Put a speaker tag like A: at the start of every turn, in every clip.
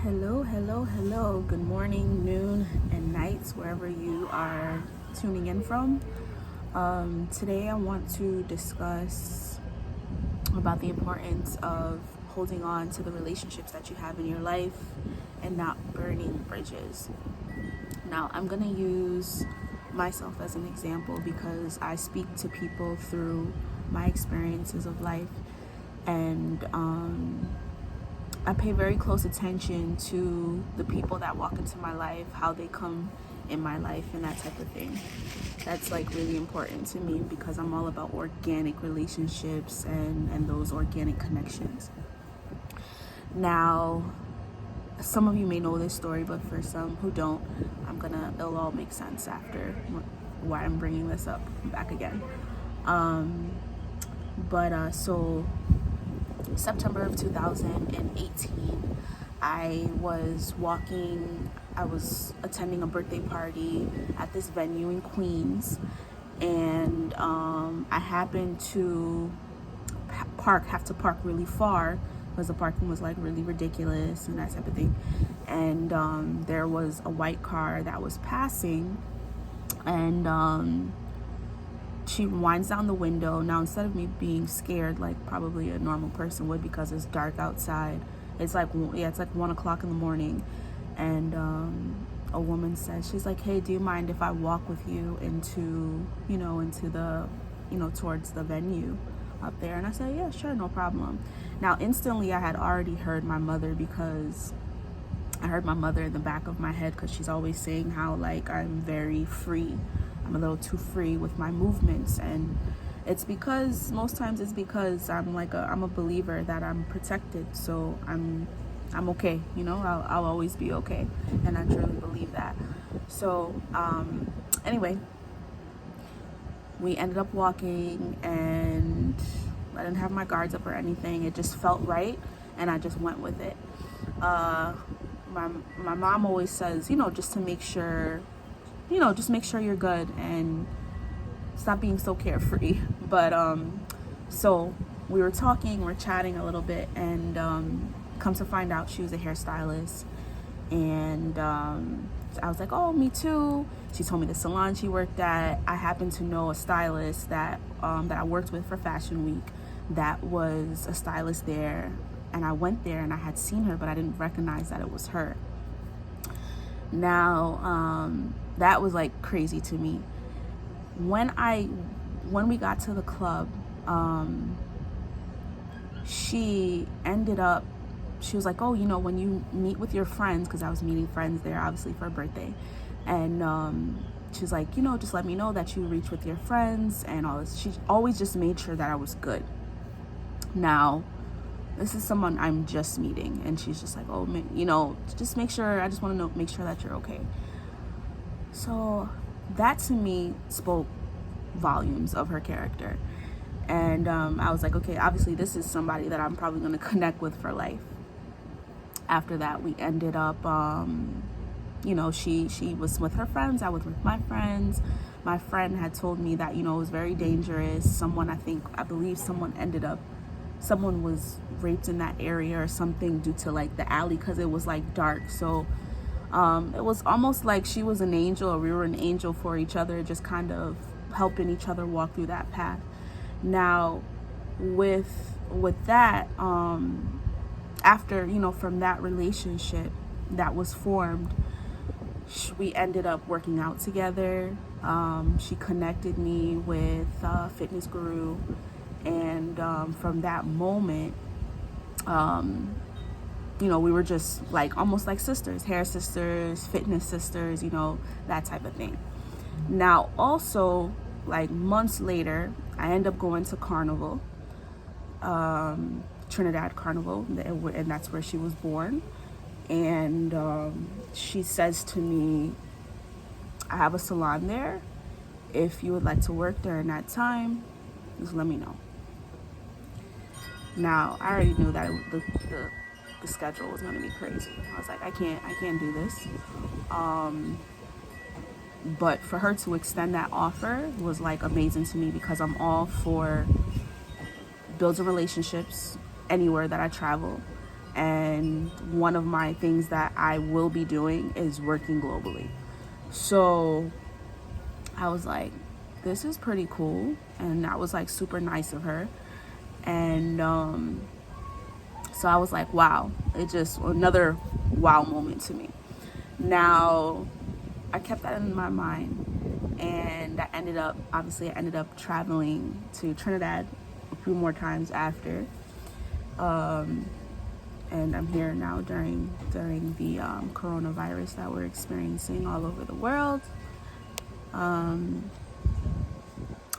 A: Hello, hello, hello. Good morning, noon, and nights, wherever you are tuning in from. Today, I want to discuss about the importance of holding on to the relationships that you have in your life and not burning bridges. Now, I'm going to use myself as an example because I speak to people through my experiences of life, and I pay very close attention to the people that walk into my life, how they come in my life, and that type of thing. That's like really important to me because I'm all about organic relationships and those organic connections. Now, some of you may know this story, but for some who don't, it'll all make sense after why I'm bringing this up back again. So September of 2018, I was attending a birthday party at this venue in Queens, and I happened to have to park really far because the parking was like really ridiculous and that type of thing. And there was a white car that was passing, and she winds down the window. Now, instead of me being scared like probably a normal person would because it's dark outside, it's like 1 o'clock in the morning, and a woman says, she's like, "Hey, do you mind if I walk with you into the towards the venue up there?" And I said, "Yeah, sure, no problem." Now, instantly I had already heard my mother, because I heard my mother in the back of my head, because she's always saying how like I'm very free. I'm a little too free with my movements, and most times it's because I'm a believer that I'm protected, so I'm okay. I'll always be okay, and I truly believe that. So anyway, we ended up walking, and I didn't have my guards up or anything. It just felt right, and I just went with it. My mom always says, just to make sure, just make sure you're good and stop being so carefree. But so we were talking, we're chatting a little bit, and come to find out she was a hairstylist. And I was like, "Oh, me too." She told me the salon she worked at. I happened to know a stylist that I worked with for Fashion Week that was a stylist there, and I went there and I had seen her, but I didn't recognize that it was her. Now, that was like crazy to me. When we got to the club, she was like, "Oh, when you meet with your friends," because I was meeting friends there, obviously, for a birthday. And she was like, "Just let me know that you reach with your friends and all this." She always just made sure that I was good. Now, this is someone I'm just meeting, and she's just like, "Oh, just make sure, I just want to make sure that you're okay." So that to me spoke volumes of her character. And I was like, okay, obviously this is somebody that I'm probably going to connect with for life. After that, we ended up, she was with her friends, I was with my friends. My friend had told me that, it was very dangerous. I believe someone was raped in that area or something due to like the alley, because it was like dark. So it was almost like she was an angel, or we were an angel for each other, just kind of helping each other walk through that path. Now, with that, after from that relationship that was formed, we ended up working out together. She connected me with a fitness guru, and from that moment, we were just like almost like sisters, hair sisters, fitness sisters, that type of thing. Now, also, like months later, I end up going to Carnival, Trinidad Carnival, and that's where she was born. And she says to me, "I have a salon there. If you would like to work during that time, just let me know." Now, I already knew that the schedule was going to be crazy. I was like, I can't do this. But for her to extend that offer was like amazing to me, because I'm all for building relationships anywhere that I travel, And one of my things that I will be doing is working globally. So I was like, this is pretty cool. And that was like super nice of her. And so I was like, wow, it just another wow moment to me. Now, I kept that in my mind, and I ended up traveling to Trinidad a few more times after. And I'm here now during the coronavirus that we're experiencing all over the world.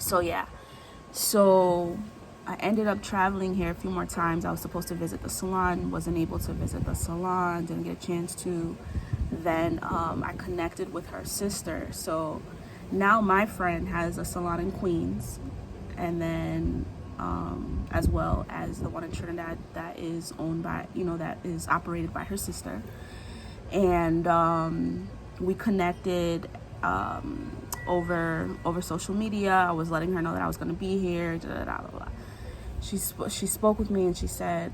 A: So I ended up traveling here a few more times. I was supposed to visit the salon, wasn't able to visit the salon, didn't get a chance to. Then I connected with her sister. So now my friend has a salon in Queens, and then as well as the one in Trinidad that is owned by, that is operated by her sister. And we connected over social media. I was letting her know that I was going to be here. She spoke with me, and she said,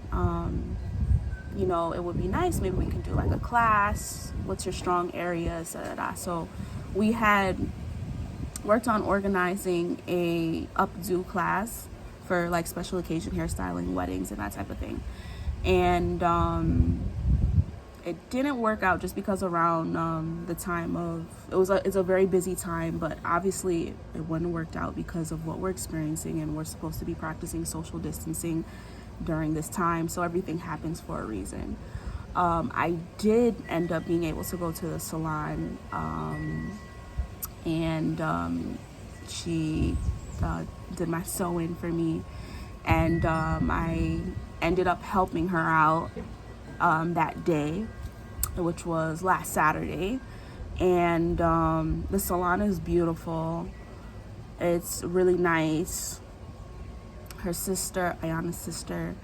A: it would be nice. Maybe we can do like a class. What's your strong areas? So we had worked on organizing a updo class for like special occasion hairstyling, weddings, and that type of thing. And it didn't work out just because around the time of it's a very busy time, but obviously it wouldn't have worked out because of what we're experiencing, and we're supposed to be practicing social distancing during this time. So everything happens for a reason. I did end up being able to go to the salon, and she did my sewing for me, and I ended up helping her out that day, which was last Saturday. And the salon is beautiful. It's really nice. Her sister, Ayana's sister,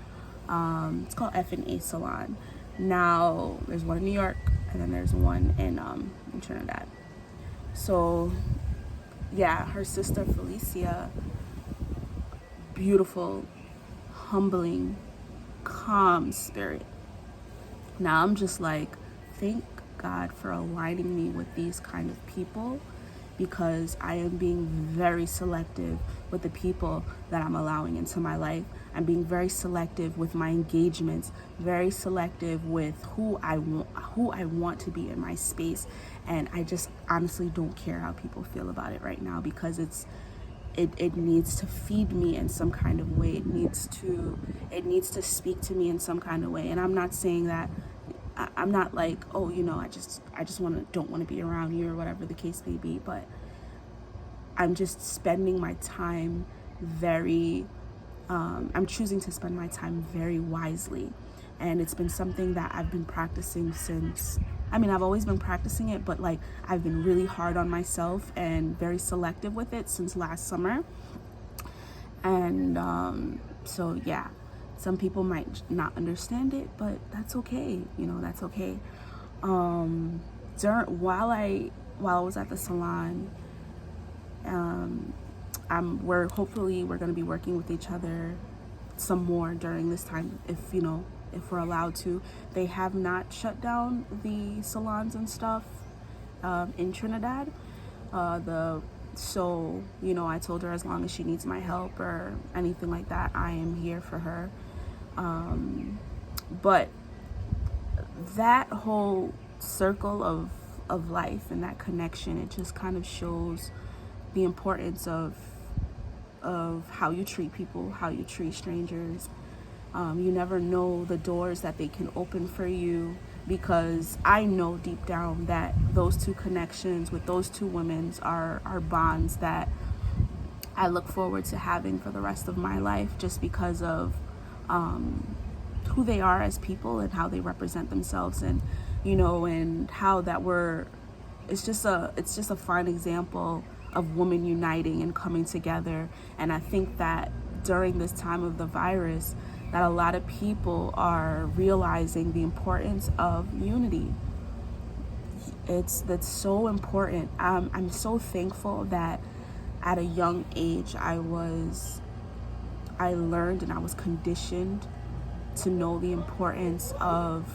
A: it's called F&A Salon. Now there's one in New York, and then there's one in Trinidad. So yeah, her sister Felicia, beautiful, humbling, calm spirit. Now I'm just like, thank God for aligning me with these kind of people, because I am being very selective with the people that I'm allowing into my life. I'm being very selective with my engagements, very selective with who I want to be in my space. And I just honestly don't care how people feel about it right now, because it needs to feed me in some kind of way. It needs to speak to me in some kind of way. And I'm not saying that I'm not like, oh, I just don't want to be around you or whatever the case may be, but I'm just spending my time I'm choosing to spend my time very wisely. And it's been something that I've been practicing since, I've always been practicing it, but like I've been really hard on myself and very selective with it since last summer. And so yeah, some people might not understand it, but that's okay. That's okay. While I was at the salon, we're going to be working with each other some more during this time, if we're allowed to. They have not shut down the salons and stuff in Trinidad. So I told her as long as she needs my help or anything like that, I am here for her. But that whole circle of life and that connection, it just kind of shows the importance of how you treat people, how you treat strangers. You never know the doors that they can open for you, because I know deep down that those two connections with those two women are bonds that I look forward to having for the rest of my life, just because of who they are as people and how they represent themselves, and and how that it's just a fine example of women uniting and coming together. And I think that during this time of the virus, that a lot of people are realizing the importance of unity. That's so important. I'm so thankful that at a young age I learned and I was conditioned to know the importance of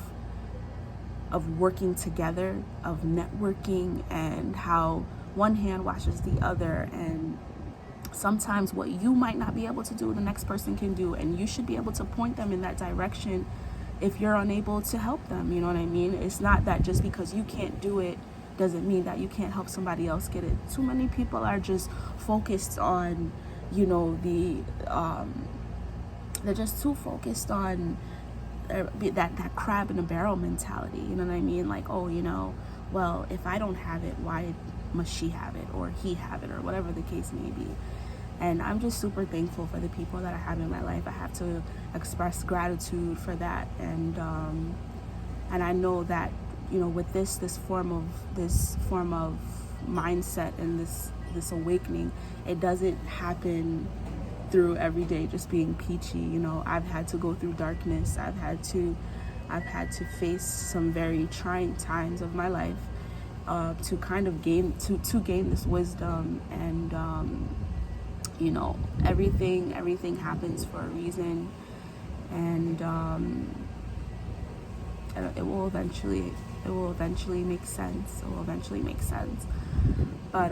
A: working together, of networking, and how one hand washes the other. And sometimes what you might not be able to do, the next person can do, and you should be able to point them in that direction if you're unable to help them. You know what I mean? It's not that just because you can't do it doesn't mean that you can't help somebody else get it. Too many people are just focused on, you know, they're just too focused on that crab in a barrel mentality. You know what I mean? Like, oh, you know, well, if I don't have it, why must she have it, or he have it, or whatever the case may be. And I'm just super thankful for the people that I have in my life. I have to express gratitude for that. And I know that, you know, with this form of mindset and this awakening, it doesn't happen through every day just being peachy. You know, I've had to go through darkness. I've had to face some very trying times of my life to kind of gain this wisdom. And you know, everything happens for a reason, and it will eventually make sense. It will eventually make sense. But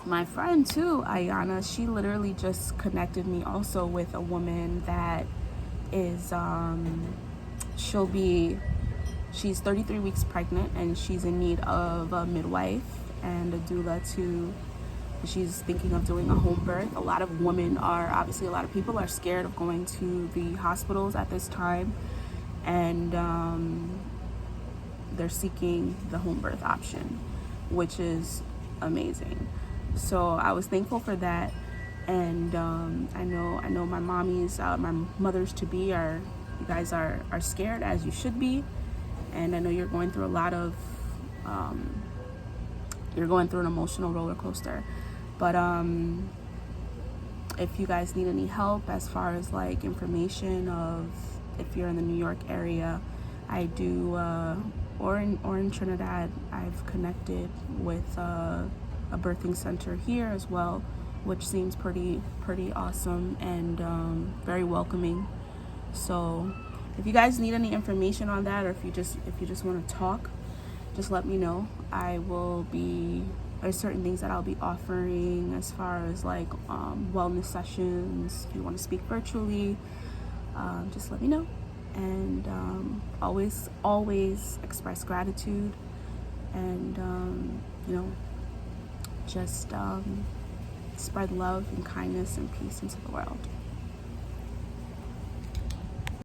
A: my friend too, Ayana, she literally just connected me also with a woman that is she's 33 weeks pregnant, and she's in need of a midwife and a doula too. She's thinking of doing a home birth. A lot of people are scared of going to the hospitals at this time, and they're seeking the home birth option, which is amazing. So I was thankful for that. And I know my mommies, my mothers to be, you guys are scared, as you should be. And I know you're going through you're going through an emotional roller coaster. But if you guys need any help as far as like information of, if you're in the New York area, I do, or in Trinidad, I've connected with a birthing center here as well, which seems pretty awesome and very welcoming. So if you guys need any information on that, or if you just want to talk, just let me know. There's certain things that I'll be offering as far as like wellness sessions. If you want to speak virtually, just let me know. And always express gratitude, and you know, just spread love and kindness and peace into the world.